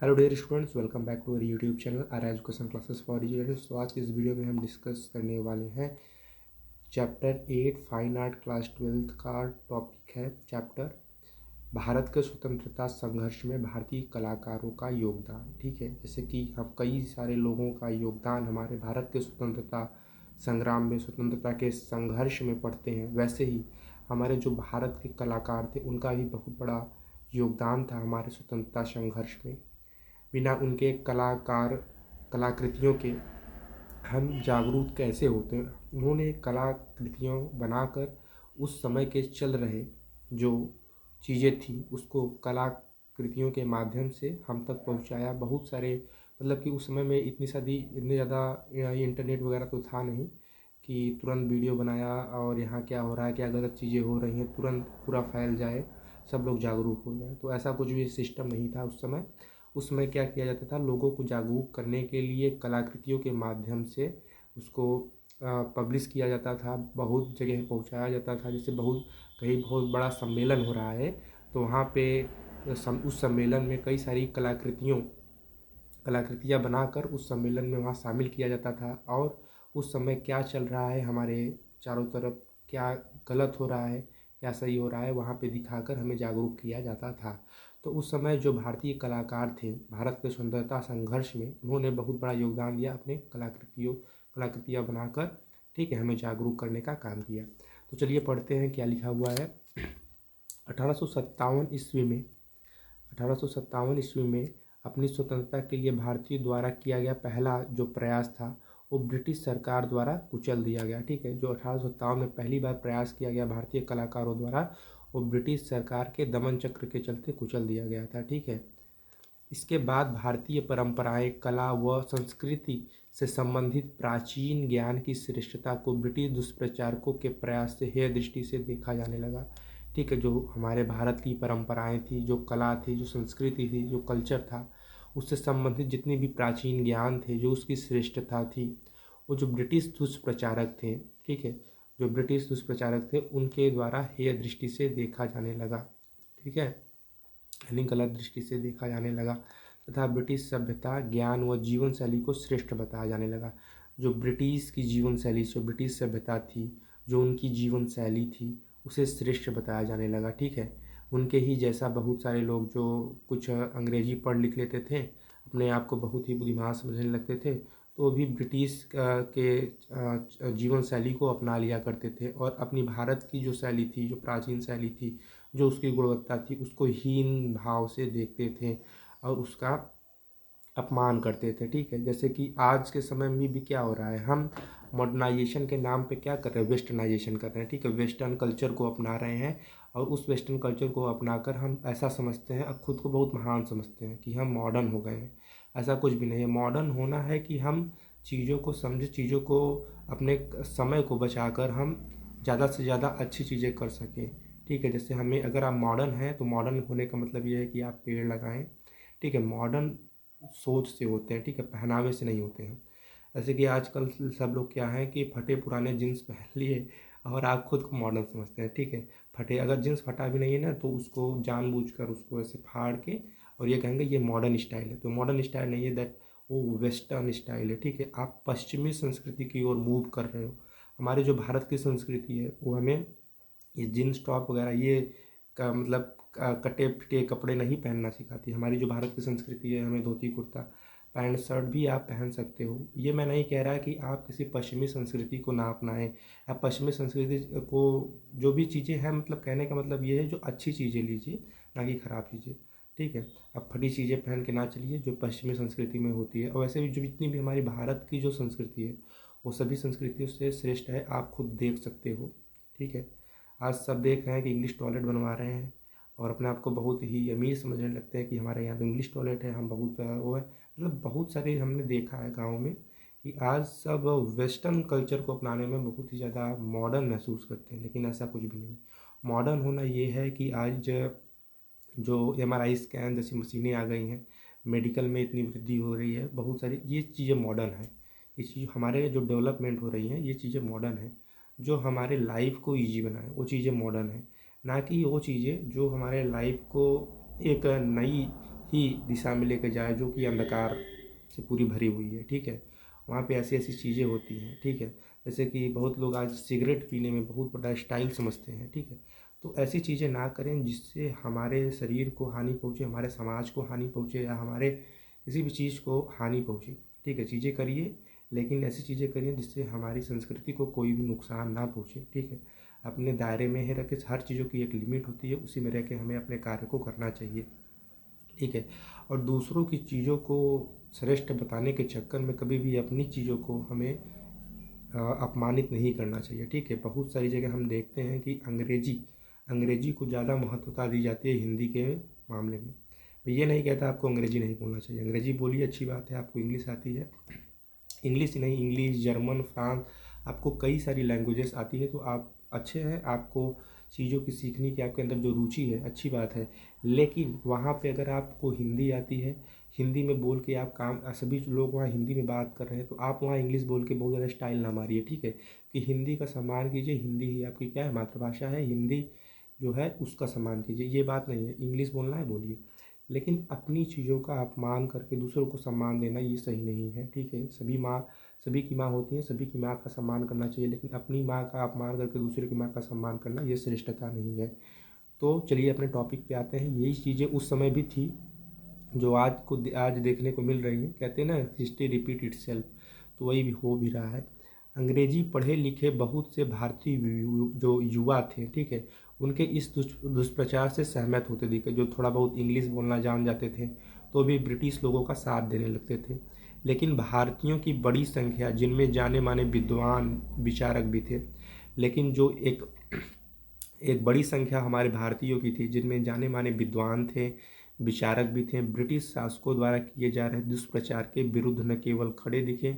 Hello dear students, welcome back to our YouTube channel R education classes for educators. तो आज की इस video में हम डिस्कस करने वाले हैं चैप्टर 8 फाइन आर्ट क्लास 12 का टॉपिक है चैप्टर भारत के स्वतंत्रता संघर्ष में भारतीय कलाकारों का योगदान। ठीक है, जैसे कि हम कई सारे लोगों का योगदान हमारे भारत के स्वतंत्रता संग्राम में, स्वतंत्रता के संघर्ष में पढ़ते हैं, वैसे ही हमारे जो भारत के कलाकार थे उनका भी बहुत बड़ा योगदान था हमारे स्वतंत्रता संघर्ष में। बिना उनके कलाकृतियों के हम जागरूक कैसे होते हैं। उन्होंने कलाकृतियों बनाकर उस समय के चल रहे जो चीज़ें थी उसको कलाकृतियों के माध्यम से हम तक पहुंचाया। बहुत सारे मतलब कि उस समय में इतने ज़्यादा इंटरनेट वगैरह तो था नहीं कि तुरंत वीडियो बनाया और यहाँ क्या हो रहा है, क्या गलत चीज़ें हो रही हैं, तुरंत पूरा फैल जाए, सब लोग जागरूक हो जाए। तो ऐसा कुछ भी सिस्टम नहीं था उस समय। उसमें क्या किया जाता था, लोगों को जागरूक करने के लिए कलाकृतियों के माध्यम से उसको पब्लिश किया जाता था, बहुत जगह पहुंचाया जाता था। जैसे कहीं बहुत बड़ा सम्मेलन हो रहा है तो वहाँ पे उस सम्मेलन में कई सारी कलाकृतियाँ बनाकर उस सम्मेलन में वहाँ शामिल किया जाता था और उस समय क्या चल रहा है, हमारे चारों तरफ क्या गलत हो रहा है, क्या सही हो रहा है, वहाँ पे दिखाकर हमें जागरूक किया जाता था। तो उस समय जो भारतीय कलाकार थे भारत के स्वतंत्रता संघर्ष में, उन्होंने बहुत बड़ा योगदान दिया अपने कलाकृतियाँ बनाकर। ठीक है, हमें जागरूक करने का काम किया। तो चलिए पढ़ते हैं क्या लिखा हुआ है। 1857 ईस्वी में 1857 ईस्वी में अपनी स्वतंत्रता के लिए भारतीय द्वारा किया गया पहला जो प्रयास था वो ब्रिटिश सरकार द्वारा कुचल दिया गया। ठीक है, जो 1857 में पहली बार प्रयास किया गया भारतीय कलाकारों द्वारा, वो ब्रिटिश सरकार के दमन चक्र के चलते कुचल दिया गया था। ठीक है, इसके बाद भारतीय परंपराएं, कला व संस्कृति से संबंधित प्राचीन ज्ञान की श्रेष्ठता को ब्रिटिश दुष्प्रचारकों के प्रयास से हेय दृष्टि से देखा जाने लगा। ठीक है, जो हमारे भारत की परंपराएं थी, जो कला थी, जो संस्कृति थी, जो कल्चर था, उससे संबंधित जितने भी प्राचीन ज्ञान थे, जो उसकी श्रेष्ठता थी, वो जो ब्रिटिश दुष्प्रचारक थे, ठीक है, जो ब्रिटिश दुष्प्रचारक थे उनके द्वारा हेय दृष्टि से देखा जाने लगा। ठीक है, यानी गलत दृष्टि से देखा जाने लगा तथा ब्रिटिश सभ्यता, ज्ञान व जीवन शैली को श्रेष्ठ बताया जाने लगा। जो ब्रिटिश की जीवन शैली, जो ब्रिटिश सभ्यता थी, जो उनकी जीवन शैली थी, उसे श्रेष्ठ बताया जाने लगा। ठीक है, उनके ही जैसा बहुत सारे लोग जो कुछ अंग्रेजी पढ़ लिख लेते थे, अपने आप को बहुत ही बुद्धिमान समझने लगते थे, तो वो भी ब्रिटिश के जीवन शैली को अपना लिया करते थे और अपनी भारत की जो शैली थी, जो प्राचीन शैली थी, जो उसकी गुणवत्ता थी, उसको हीन भाव से देखते थे और उसका अपमान करते थे। ठीक है, जैसे कि आज के समय में भी क्या हो रहा है, हम मॉडर्नाइजेशन के नाम पे क्या कर रहे हैं, वेस्टर्नाइजेशन कर रहे हैं। ठीक है, वेस्टर्न कल्चर को अपना रहे हैं और उस वेस्टर्न कल्चर को अपनाकर हम ऐसा समझते हैं और खुद को बहुत महान समझते हैं कि हम मॉडर्न हो गए हैं। ऐसा कुछ भी नहीं है। मॉडर्न होना है कि हम चीज़ों को समझे, चीज़ों को, अपने समय को बचाकर हम ज़्यादा से ज़्यादा अच्छी चीज़ें कर सकें। ठीक है, जैसे हमें, अगर आप मॉडर्न हैं तो मॉडर्न होने का मतलब ये है कि आप पेड़ लगाएं। ठीक है, मॉडर्न सोच से होते हैं। ठीक है, पहनावे से नहीं होते हैं। जैसे कि आजकल सब लोग क्या है कि फटे पुराने जीन्स पहन लिए और आप खुद को मॉडर्न समझते हैं। ठीक है, अगर जीन्स फटा भी नहीं है ना तो उसको जानबूझकर उसको ऐसे फाड़ के और ये कहेंगे ये मॉडर्न स्टाइल है। तो मॉडर्न स्टाइल नहीं है, दैट वो वेस्टर्न स्टाइल है। ठीक है, आप पश्चिमी संस्कृति की ओर मूव कर रहे हो। हमारी जो भारत की संस्कृति है वो हमें ये जीन्स टॉप वगैरह ये का मतलब कटे फिटे कपड़े नहीं पहनना सिखाती। हमारी जो भारत की संस्कृति है, हमें धोती कुर्ता पैंट शर्ट भी आप पहन सकते हो। ये मैं नहीं कह रहा कि आप किसी पश्चिमी संस्कृति को ना अपनाएं। आप पश्चिमी संस्कृति को, जो भी चीज़ें हैं, मतलब कहने का मतलब ये है जो अच्छी चीज़ें लीजिए, ना कि ख़राब चीज़ें। ठीक है, अब फटी चीज़ें पहन के ना चलिए जो पश्चिमी संस्कृति में होती है। और वैसे भी जो जितनी भी हमारी भारत की जो संस्कृति है वो सभी संस्कृतियों से श्रेष्ठ है, आप खुद देख सकते हो। ठीक है, आज सब देख रहे हैं कि इंग्लिश टॉयलेट बनवा रहे हैं और अपने आप को बहुत ही अमीर समझने लगते हैं कि हमारे यहाँ तो इंग्लिश टॉयलेट है, हम बहुत वो है। मतलब बहुत सारे हमने देखा है गाँव में कि आज सब वेस्टर्न कल्चर को अपनाने में बहुत ही ज़्यादा मॉडर्न महसूस करते हैं, लेकिन ऐसा कुछ भी नहीं। मॉडर्न होना ये है कि आज जो MRI स्कैन जैसी मशीनें आ गई हैं, मेडिकल में इतनी वृद्धि हो रही है, बहुत सारी ये चीज़ें मॉडर्न है। ये चीज़ हमारे जो डेवलपमेंट हो रही हैं, ये चीज़ें मॉडर्न है। जो हमारे लाइफ को इजी बनाए वो चीज़ें मॉडर्न है, ना कि वो चीज़ें जो हमारे लाइफ को एक नई ही दिशा में लेकर जाए जो कि अंधकार से पूरी भरी हुई है, ठीक है। वहाँ पे ऐसी ऐसी चीज़ें होती हैं, ठीक है। जैसे कि बहुत लोग आज सिगरेट पीने में बहुत बड़ा स्टाइल समझते हैं, ठीक है। तो ऐसी चीज़ें ना करें जिससे हमारे शरीर को हानि पहुँचे, हमारे समाज को हानि पहुँचे या हमारे किसी भी चीज़ को हानि पहुँचे, ठीक है। चीज़ें करिए लेकिन ऐसी चीज़ें करिए जिससे हमारी संस्कृति को कोई भी नुकसान ना पहुँचे, ठीक है। अपने दायरे में ही रह के, हर चीज़ों की एक लिमिट होती है, उसी में रह के हमें अपने कार्य को करना चाहिए, ठीक है। और दूसरों की चीज़ों को श्रेष्ठ बताने के चक्कर में कभी भी अपनी चीज़ों को हमें अपमानित नहीं करना चाहिए, ठीक है। बहुत सारी जगह हम देखते हैं कि अंग्रेजी को ज़्यादा महत्वता दी जाती है हिंदी के मामले में। मैं ये नहीं कहता आपको अंग्रेजी नहीं बोलना चाहिए, अंग्रेजी बोलिए, अच्छी बात है। आपको इंग्लिश आती है, इंग्लिश ही नहीं, इंग्लिश, जर्मन, फ्रांस, आपको कई सारी लैंग्वेजेस आती है, तो आप अच्छे हैं। आपको चीज़ों की सीखने की आपके अंदर जो रुचि है, अच्छी बात है। लेकिन वहाँ पे अगर आपको हिंदी आती है, हिंदी में बोल के आप काम, सभी लोग वहाँ हिंदी में बात कर रहे हैं, तो आप वहाँ इंग्लिश बोल के बहुत ज़्यादा स्टाइल ना मारिए, ठीक है। कि हिंदी का सम्मान कीजिए, हिंदी ही आपकी क्या है, मातृभाषा है। हिंदी जो है उसका सम्मान कीजिए, ये बात नहीं है। इंग्लिश बोलना है बोलिए, लेकिन अपनी चीज़ों का अपमान करके दूसरों को सम्मान देना ये सही नहीं है, ठीक है। सभी की माँ होती है, सभी की माँ का सम्मान करना चाहिए, लेकिन अपनी माँ का अपमान करके दूसरे की माँ का सम्मान करना ये श्रेष्ठता नहीं है। तो चलिए अपने टॉपिक पे आते हैं। यही चीज़ें उस समय भी थी जो आज देखने को मिल रही हैं। कहते हैं ना, हिस्ट्री रिपीट इटसेल्फ, तो वही भी हो भी रहा है। अंग्रेजी पढ़े लिखे बहुत से भारतीय जो युवा थे, ठीक है, उनके इस दुष्प्रचार से सहमत होते दिखे। जो थोड़ा बहुत इंग्लिश बोलना जान जाते थे तो भी ब्रिटिश लोगों का साथ देने लगते थे। लेकिन भारतीयों की बड़ी संख्या, जिनमें जाने माने विद्वान विचारक भी थे, लेकिन जो एक एक बड़ी संख्या हमारे भारतीयों की थी, जिनमें जाने माने विद्वान थे, विचारक भी थे, ब्रिटिश शासकों द्वारा किए जा रहे दुष्प्रचार के विरुद्ध न केवल खड़े दिखे,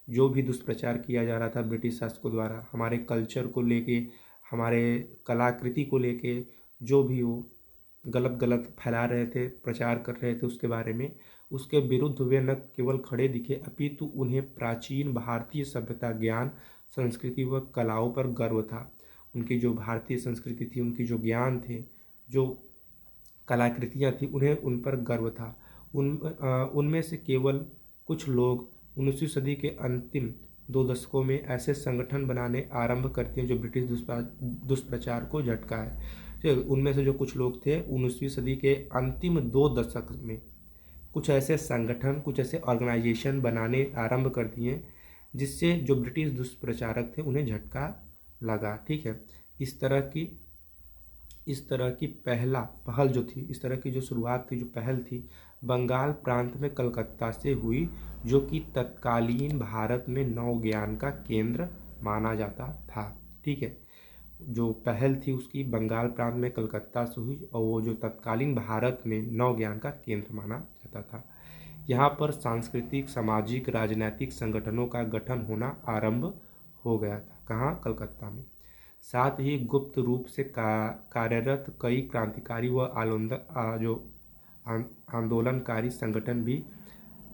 जो भी दुष्प्रचार किया जा रहा था ब्रिटिश शासकों द्वारा हमारे कल्चर को लेके, हमारे कलाकृति को लेके, जो भी वो गलत गलत फैला रहे थे, प्रचार कर रहे थे उसके बारे में, उसके विरुद्ध वे न केवल खड़े दिखे, अपितु उन्हें प्राचीन भारतीय सभ्यता, ज्ञान, संस्कृति व कलाओं पर गर्व था। उनकी जो भारतीय संस्कृति थी, उनकी जो ज्ञान थे, जो कलाकृतियाँ थी, उन्हें उन पर गर्व था। उनमें से केवल कुछ लोग 19वीं सदी के अंतिम 2 दशकों में ऐसे संगठन बनाने आरंभ करते हैं जो ब्रिटिश दुष्प्रचार को झटका है। तो उनमें से जो कुछ लोग थे 19वीं सदी के अंतिम 2 दशक में कुछ ऐसे संगठन, कुछ ऐसे ऑर्गेनाइजेशन बनाने आरंभ कर दिए जिससे जो ब्रिटिश दुष्प्रचारक थे उन्हें झटका लगा, ठीक है। इस तरह की पहल जो थी, इस तरह की जो शुरुआत थी, जो पहल थी, बंगाल प्रांत में कलकत्ता से हुई, जो कि तत्कालीन भारत में नव ज्ञान का केंद्र माना जाता था, ठीक है। जो पहल थी उसकी बंगाल प्रांत में कलकत्ता से हुई और वो जो तत्कालीन भारत में नव ज्ञान का केंद्र माना जाता था। यहाँ पर सांस्कृतिक, सामाजिक, राजनैतिक संगठनों का गठन होना आरंभ हो गया था। कहाँ? कलकत्ता में। साथ ही गुप्त रूप से कार्यरत कई क्रांतिकारी व आंदोलनकारी संगठन भी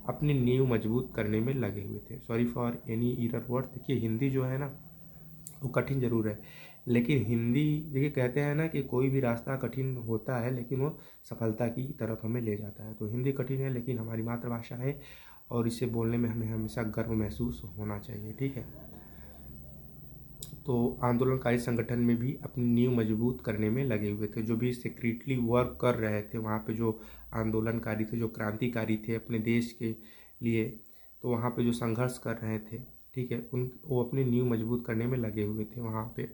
अपनी नींव मजबूत करने में लगे हुए थे। Sorry for any error word. देखिए हिंदी जो है ना वो कठिन ज़रूर है, लेकिन हिंदी, देखिए कहते हैं ना कि कोई भी रास्ता कठिन होता है लेकिन वो सफलता की तरफ हमें ले जाता है। तो हिंदी कठिन है लेकिन हमारी मातृभाषा है और इसे बोलने में हमें हमेशा गर्व महसूस होना चाहिए, ठीक है। तो आंदोलनकारी संगठन में भी अपनी नींव मजबूत करने में लगे हुए थे। जो भी सीक्रेटली वर्क कर रहे थे वहाँ पे, जो आंदोलनकारी थे, जो क्रांतिकारी थे अपने देश के लिए, तो वहाँ पे जो संघर्ष कर रहे थे, ठीक है, वो अपनी नींव मजबूत करने में लगे हुए थे वहाँ पे।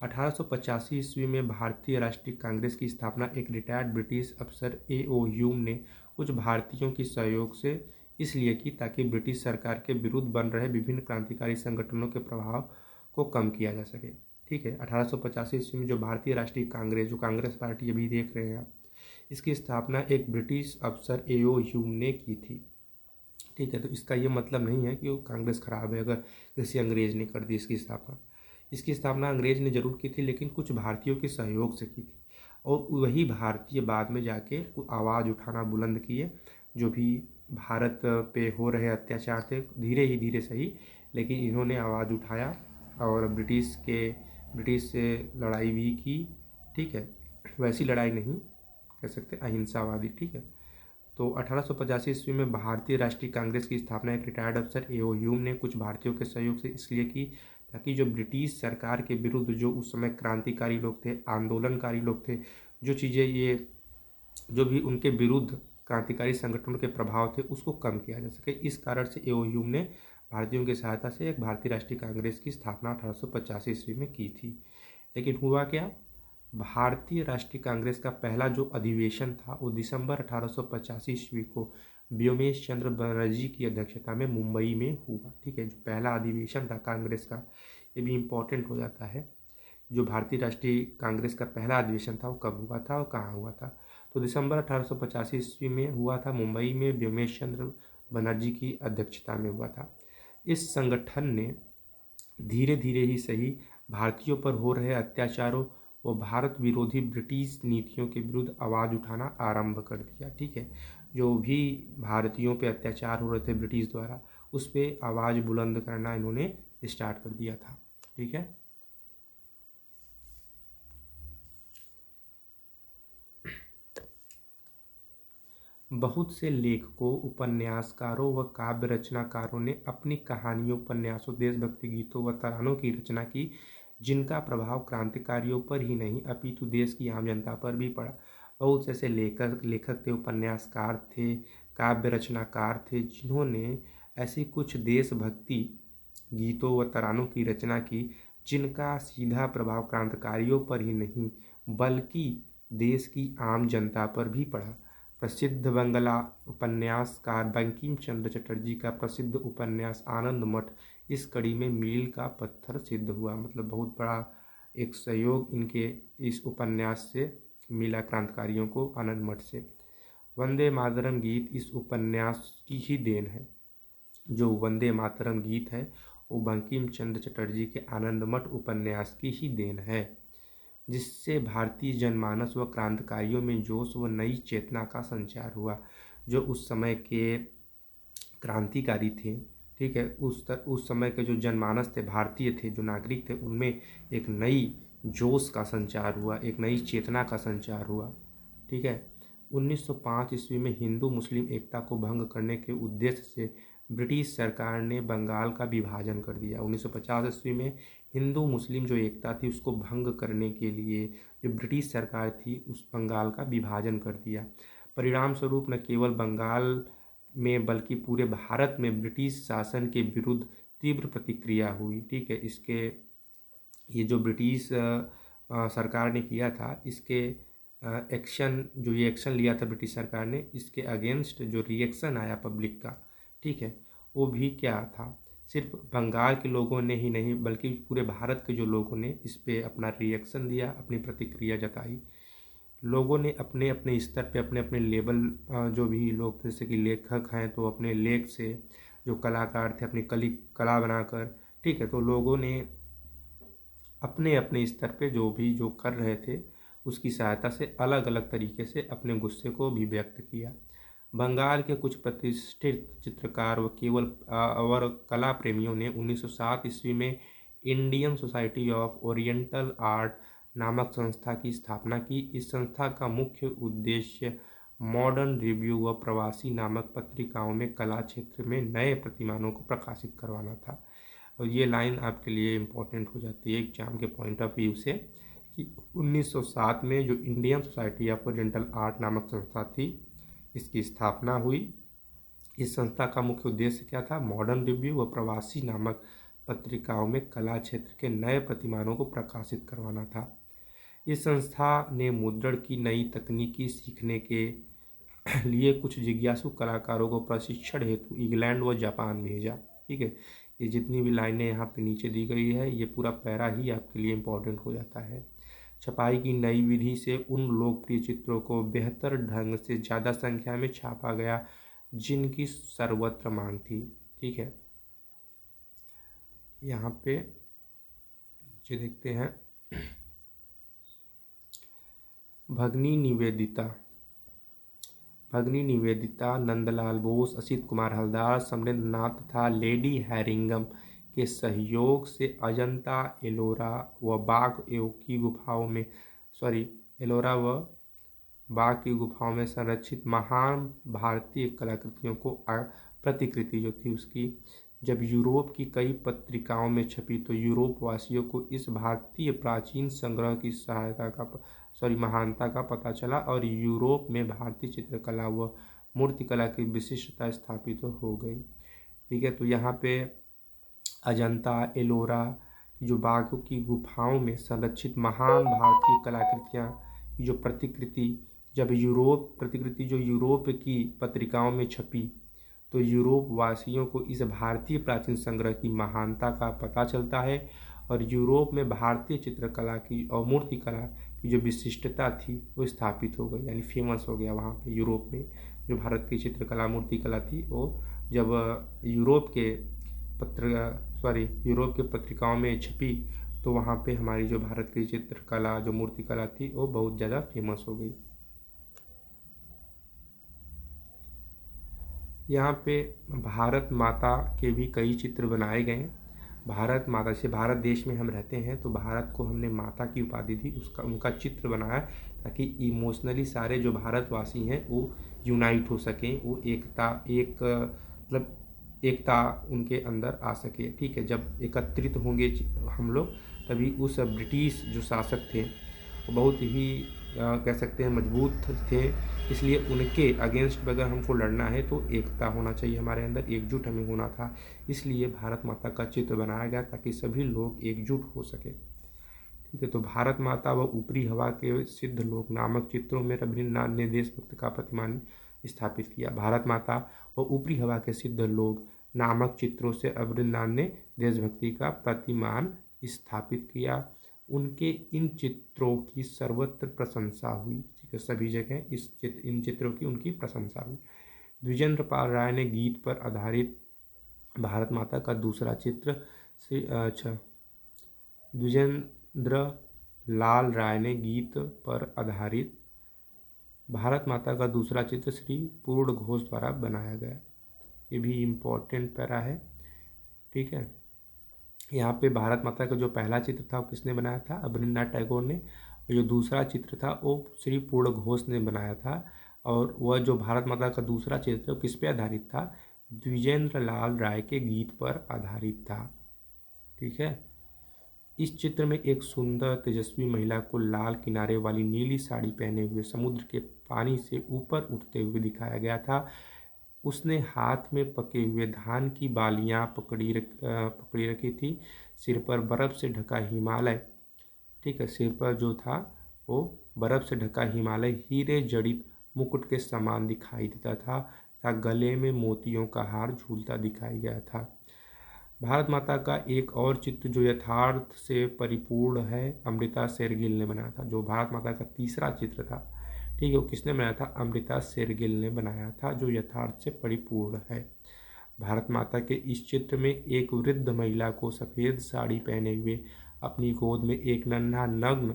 1885 ईस्वी में भारतीय राष्ट्रीय कांग्रेस की स्थापना एक रिटायर्ड ब्रिटिश अफसर A.O. ह्यूम ने कुछ भारतीयों की सहयोग से इसलिए की ताकि ब्रिटिश सरकार के विरुद्ध बन रहे विभिन्न क्रांतिकारी संगठनों के प्रभाव को कम किया जा सके, ठीक है। 1885 ईस्वी में जो भारतीय राष्ट्रीय कांग्रेस, जो कांग्रेस पार्टी अभी देख रहे हैं आप, इसकी स्थापना एक ब्रिटिश अफसर A.O. ह्यूम ने की थी, ठीक है। तो इसका ये मतलब नहीं है कि वो कांग्रेस खराब है अगर किसी अंग्रेज ने कर दी इसकी स्थापना। इसकी स्थापना अंग्रेज ने जरूर की थी लेकिन कुछ भारतीयों के सहयोग से की थी और वही भारतीय बाद में जाके आवाज़ उठाना बुलंद किए। जो भी भारत पे हो रहे अत्याचार थे, धीरे ही धीरे सही, लेकिन इन्होंने आवाज़ उठाया और ब्रिटिश से लड़ाई भी की, ठीक है। वैसी लड़ाई नहीं कह सकते, अहिंसावादी, ठीक है। तो 1885 ईस्वी में भारतीय राष्ट्रीय कांग्रेस की स्थापना एक रिटायर्ड अफसर ए.ओ. ह्यूम ने कुछ भारतीयों के सहयोग से इसलिए की ताकि जो ब्रिटिश सरकार के विरुद्ध जो उस समय क्रांतिकारी लोग थे, आंदोलनकारी लोग थे, जो चीज़ें ये जो भी उनके विरुद्ध क्रांतिकारी संगठनों के प्रभाव थे उसको कम किया जा सके। इस कारण से ए.ओ. ह्यूम ने भारतीयों की सहायता से एक भारतीय राष्ट्रीय कांग्रेस की स्थापना 1885 ईस्वी में की थी। लेकिन हुआ क्या, भारतीय राष्ट्रीय कांग्रेस का पहला जो अधिवेशन था वो दिसंबर 1885 ईस्वी को व्योमेश चंद्र बनर्जी की अध्यक्षता में मुंबई में हुआ। ठीक है, जो पहला अधिवेशन था कांग्रेस का, ये भी इम्पोर्टेंट हो जाता है। जो भारतीय राष्ट्रीय कांग्रेस का पहला अधिवेशन था वो कब हुआ था और कहाँ हुआ था, तो दिसंबर 1885 ईस्वी में हुआ था, मुंबई में व्योमेश चंद्र बनर्जी की अध्यक्षता में हुआ था। इस संगठन ने धीरे धीरे ही सही भारतीयों पर हो रहे अत्याचारों व भारत विरोधी ब्रिटिश नीतियों के विरुद्ध आवाज़ उठाना आरंभ कर दिया। ठीक है, जो भी भारतीयों पे अत्याचार हो रहे थे ब्रिटिश द्वारा, उस पर आवाज़ बुलंद करना इन्होंने स्टार्ट कर दिया था। ठीक है, बहुत से लेखकों, उपन्यासकारों व काव्य रचनाकारों ने अपनी कहानियों, उपन्यासों, देशभक्ति गीतों व तरानों की रचना की, जिनका प्रभाव क्रांतिकारियों पर ही नहीं अपितु देश की आम जनता पर भी पड़ा। बहुत से ऐसे लेखक थे, उपन्यासकार थे, काव्य रचनाकार थे, जिन्होंने ऐसी कुछ देशभक्ति गीतों व तरानों की रचना की जिनका सीधा प्रभाव क्रांतिकारियों पर ही नहीं बल्कि देश की आम जनता पर भी पड़ा। प्रसिद्ध बंगला उपन्यासकार बंकिम चंद्र चटर्जी का प्रसिद्ध उपन्यास आनंद मठ इस कड़ी में मील का पत्थर सिद्ध हुआ। मतलब बहुत बड़ा एक सहयोग इनके इस उपन्यास से मिला क्रांतिकारियों को, आनंद मठ से। वंदे मातरम गीत इस उपन्यास की ही देन है। जो वंदे मातरम गीत है वो बंकिम चंद्र चटर्जी के आनंद मठ उपन्यास की ही देन है, जिससे भारतीय जनमानस व क्रांतिकारियों में जोश व नई चेतना का संचार हुआ। जो उस समय के क्रांतिकारी थे, ठीक है, उस समय के जो जनमानस थे, भारतीय थे, जो नागरिक थे, उनमें एक नई जोश का संचार हुआ, एक नई चेतना का संचार हुआ। ठीक है, 1905 ईस्वी में हिंदू मुस्लिम एकता को भंग करने के उद्देश्य से ब्रिटिश सरकार ने बंगाल का विभाजन कर दिया। 1950 ईस्वी में हिंदू मुस्लिम जो एकता थी उसको भंग करने के लिए जो ब्रिटिश सरकार थी उस बंगाल का विभाजन कर दिया। परिणाम स्वरूप न केवल बंगाल में बल्कि पूरे भारत में ब्रिटिश शासन के विरुद्ध तीव्र प्रतिक्रिया हुई। ठीक है, इसके ये जो ब्रिटिश सरकार ने किया था, इसके एक्शन जो ये एक्शन लिया था ब्रिटिश सरकार ने, इसके अगेंस्ट जो रिएक्शन आया पब्लिक का, ठीक है, वो भी क्या था, सिर्फ बंगाल के लोगों ने ही नहीं बल्कि पूरे भारत के जो लोगों ने इस पे अपना रिएक्शन दिया, अपनी प्रतिक्रिया जताई। लोगों ने अपने अपने स्तर पे अपने अपने लेवल, जो भी लोग जैसे कि लेखक हैं तो अपने लेख से, जो कलाकार थे अपनी कला बनाकर, ठीक है, तो लोगों ने अपने अपने स्तर पे जो कर रहे थे उसकी सहायता से अलग अलग तरीके से अपने गुस्से को भी व्यक्त किया। बंगाल के कुछ प्रतिष्ठित चित्रकार व केवल और कला प्रेमियों ने 1907 ईस्वी में Indian society of oriental art नामक संस्था की स्थापना की। इस संस्था का मुख्य उद्देश्य मॉडर्न रिव्यू व प्रवासी नामक पत्रिकाओं में कला क्षेत्र में नए प्रतिमानों को प्रकाशित करवाना था। और ये लाइन आपके लिए इम्पोर्टेंट हो जाती है एग्जाम के पॉइंट ऑफ व्यू से कि 1907 में जो Indian society of oriental art नामक संस्था थी, इसकी स्थापना हुई। इस संस्था का मुख्य उद्देश्य क्या था, मॉडर्न रिव्यू व प्रवासी नामक पत्रिकाओं में कला क्षेत्र के नए प्रतिमानों को प्रकाशित करवाना था। इस संस्था ने मुद्रण की नई तकनीकी सीखने के लिए कुछ जिज्ञासु कलाकारों को प्रशिक्षण हेतु इंग्लैंड व जापान भेजा। ठीक है, ये जितनी भी लाइनें यहाँ पे नीचे दी गई है ये पूरा पैरा ही आपके लिए इम्पोर्टेंट हो जाता है। छपाई की नई विधि से उन लोकप्रिय चित्रों को बेहतर ढंग से ज़्यादा संख्या में छापा गया जिनकी सर्वत्र मांग थी। ठीक है, यहाँ पे नीचे देखते हैं, भगनी निवेदिता, नंदलाल बोस, असित कुमार हलदार, समरेंद्र नाथ तथा लेडी हैरिंगम के सहयोग से अजंता, एलोरा व बाघ की गुफाओं में संरक्षित महान भारतीय कलाकृतियों को प्रतिकृति जो थी उसकी जब यूरोप की कई पत्रिकाओं में छपी तो यूरोप वासियों को इस भारतीय प्राचीन संग्रह की महानता का पता चला और यूरोप में भारतीय चित्रकला व मूर्तिकला की विशिष्टता स्थापित हो गई। ठीक है, तो यहाँ पे अजंता एलोरा की जो बाघों की गुफाओं में संरक्षित महान भारतीय कलाकृतियाँ की जो प्रतिकृति जब यूरोप की पत्रिकाओं में छपी तो यूरोप वासियों को इस भारतीय प्राचीन संग्रह की महानता का पता चलता है और यूरोप में भारतीय चित्रकला की और मूर्तिकला की जो विशिष्टता थी वो स्थापित हो गई, यानी फेमस हो गया वहाँ पे यूरोप में जो भारत की चित्रकला मूर्तिकला थी वो जब यूरोप के पत्रिकाओं में छपी तो वहाँ पे हमारी जो भारत की चित्रकला जो मूर्तिकला थी वो बहुत ज़्यादा फेमस हो गई। यहाँ पे भारत माता के भी कई चित्र बनाए गए हैं। भारत माता से भारत देश में हम रहते हैं तो भारत को हमने माता की उपाधि दी, उनका चित्र बनाया ताकि इमोशनली सारे जो भारतवासी हैं वो यूनाइट हो सकें, वो एकता उनके अंदर आ सके। ठीक है, जब एकत्रित होंगे हम लोग तभी उस ब्रिटिश जो शासक थे वो बहुत ही कह सकते हैं मजबूत थे, इसलिए उनके अगेंस्ट अगर हमको लड़ना है तो एकता होना चाहिए हमारे अंदर, एकजुट हमें होना था। इसलिए भारत माता का चित्र बनाया गया ताकि सभी लोग एकजुट हो सके। ठीक है, तो भारत माता व ऊपरी हवा के सिद्ध लोग नामक चित्रों में रविन्द्रनाथ ने देशभक्त का प्रतिमान स्थापित किया। भारत माता व ऊपरी हवा के सिद्ध लोग नामक चित्रों से रविन्द्रनाथ ने देशभक्ति का प्रतिमान स्थापित किया। उनके इन चित्रों की सर्वत्र प्रशंसा हुई। ठीक है, सभी जगह इन चित्रों की उनकी प्रशंसा हुई। द्विजेंद्र पाल राय ने गीत पर आधारित भारत माता का दूसरा चित्र द्विजेंद्र लाल राय ने गीत पर आधारित भारत माता का दूसरा चित्र श्री पूर्ण घोष द्वारा बनाया गया। ये भी इम्पोर्टेंट पैरा है। ठीक है, यहाँ पे भारत माता का जो पहला चित्र था वो किसने बनाया था? रविन्द्रनाथ टैगोर ने। और जो दूसरा चित्र था वो श्री पूर्ण घोष ने बनाया था। और वह जो भारत माता का दूसरा चित्र वो किस पे आधारित था? द्विजेंद्र लाल राय के गीत पर आधारित था। ठीक है, इस चित्र में एक सुंदर तेजस्वी महिला को लाल किनारे वाली नीली साड़ी पहने हुए समुद्र के पानी से ऊपर उठते हुए दिखाया गया था। उसने हाथ में पके हुए धान की बालियां पकड़ी रखी थी। सिर पर बर्फ़ से ढका हिमालय, ठीक है, सिर पर जो था वो बर्फ़ से ढका हिमालय हीरे जड़ित मुकुट के समान दिखाई देता था तथा गले में मोतियों का हार झूलता दिखाई गया था। भारत माता का एक और चित्र जो यथार्थ से परिपूर्ण है अमृता शेरगिल ने बनाया था। जो भारत माता का तीसरा चित्र था, ठीक है, वो किसने बनाया था? अमृता शेरगिल ने बनाया था, जो यथार्थ से परिपूर्ण है। भारत माता के इस चित्र में एक वृद्ध महिला को सफ़ेद साड़ी पहने हुए अपनी गोद में एक नन्हा नग्न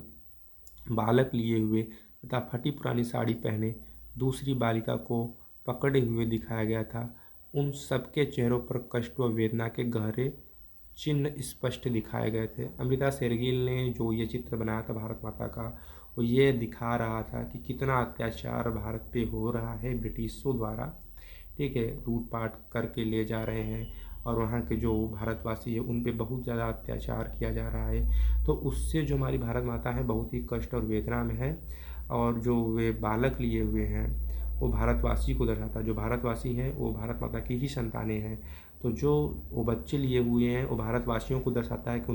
बालक लिए हुए तथा फटी पुरानी साड़ी पहने दूसरी बालिका को पकड़े हुए दिखाया गया था। उन सबके चेहरों पर कष्ट व वेदना के गहरे चिन्ह स्पष्ट दिखाए गए थे। अमृता शेरगिल ने जो ये चित्र बनाया था भारत माता का, वो ये दिखा रहा था कि कितना अत्याचार भारत पे हो रहा है ब्रिटिशों द्वारा। ठीक है, लूटपाट करके ले जा रहे हैं और वहाँ के जो भारतवासी है उन पे बहुत ज़्यादा अत्याचार किया जा रहा है। तो उससे जो हमारी भारत माता है बहुत ही कष्ट और वेदना में है। और जो वे बालक लिए हुए हैं वो भारतवासी को दर्शाता है। जो भारतवासी हैं वो भारत माता की ही संतानें हैं। तो जो वो बच्चे लिए हुए हैं वो भारतवासियों को दर्शाता है कि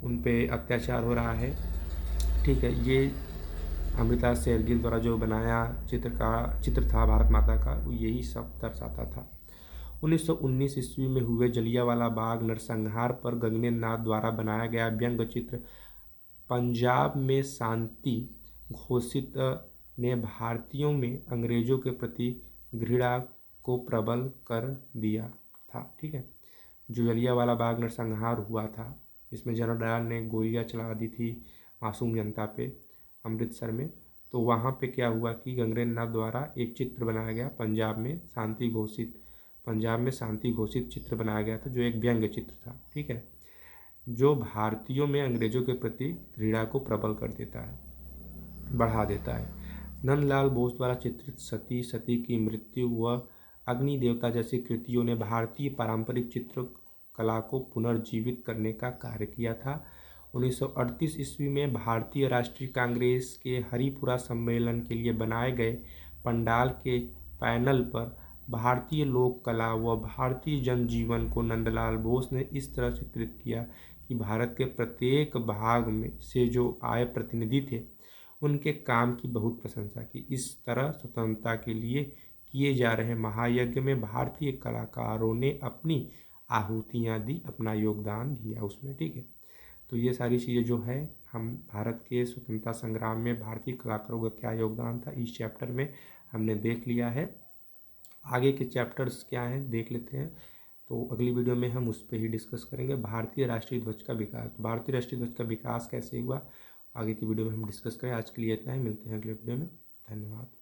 उन पे अत्याचार हो रहा है। ठीक है, ये अमृता शेरगिल द्वारा जो बनाया चित्र था भारत माता का, वो यही सब दर्शाता था। 1919 ईस्वी में हुए जलियांवाला बाग नरसंहार पर गगनेन्द्र द्वारा बनाया गया व्यंग्य चित्र पंजाब में शांति घोषित ने भारतीयों में अंग्रेजों के प्रति घृणा को प्रबल कर दिया था। ठीक है, जो जलियांवाला बाग नरसंहार हुआ था जिसमें जनरल डायर ने गोलियां चला दी थी मासूम जनता पे अमृतसर में, तो वहाँ पे क्या हुआ कि गगनेन्द्र द्वारा एक चित्र बनाया गया पंजाब में शांति घोषित चित्र बनाया गया था जो एक व्यंग्य चित्र था। ठीक है, जो भारतीयों में अंग्रेजों के प्रति घृणा को प्रबल कर देता है, बढ़ा देता है। नंदलाल बोस द्वारा चित्रित सती, सती की मृत्यु व अग्नि देवता जैसी कृतियों ने भारतीय पारंपरिक चित्रकला को पुनर्जीवित करने का कार्य किया था। 1938 ईस्वी में भारतीय राष्ट्रीय कांग्रेस के हरिपुरा सम्मेलन के लिए बनाए गए पंडाल के पैनल पर भारतीय लोक कला व भारतीय जनजीवन को नंदलाल बोस ने इस तरह चित्रित किया कि भारत के प्रत्येक भाग में से जो आए प्रतिनिधि थे उनके काम की बहुत प्रशंसा की। इस तरह स्वतंत्रता के लिए किए जा रहे महायज्ञ में भारतीय कलाकारों ने अपनी आहुतियाँ दी, अपना योगदान दिया उसमें, ठीक है। तो ये सारी चीज़ें जो है हम भारत के स्वतंत्रता संग्राम में भारतीय कलाकारों का क्या योगदान था इस चैप्टर में हमने देख लिया है। आगे के चैप्टर्स क्या हैं देख लेते हैं। तो अगली वीडियो में हम उस पर ही डिस्कस करेंगे भारतीय राष्ट्रीय ध्वज का विकास। भारतीय राष्ट्रीय ध्वज का विकास कैसे हुआ आगे की वीडियो में हम डिस्कस करें। आज के लिए इतना ही, मिलते हैं अगले वीडियो में। धन्यवाद।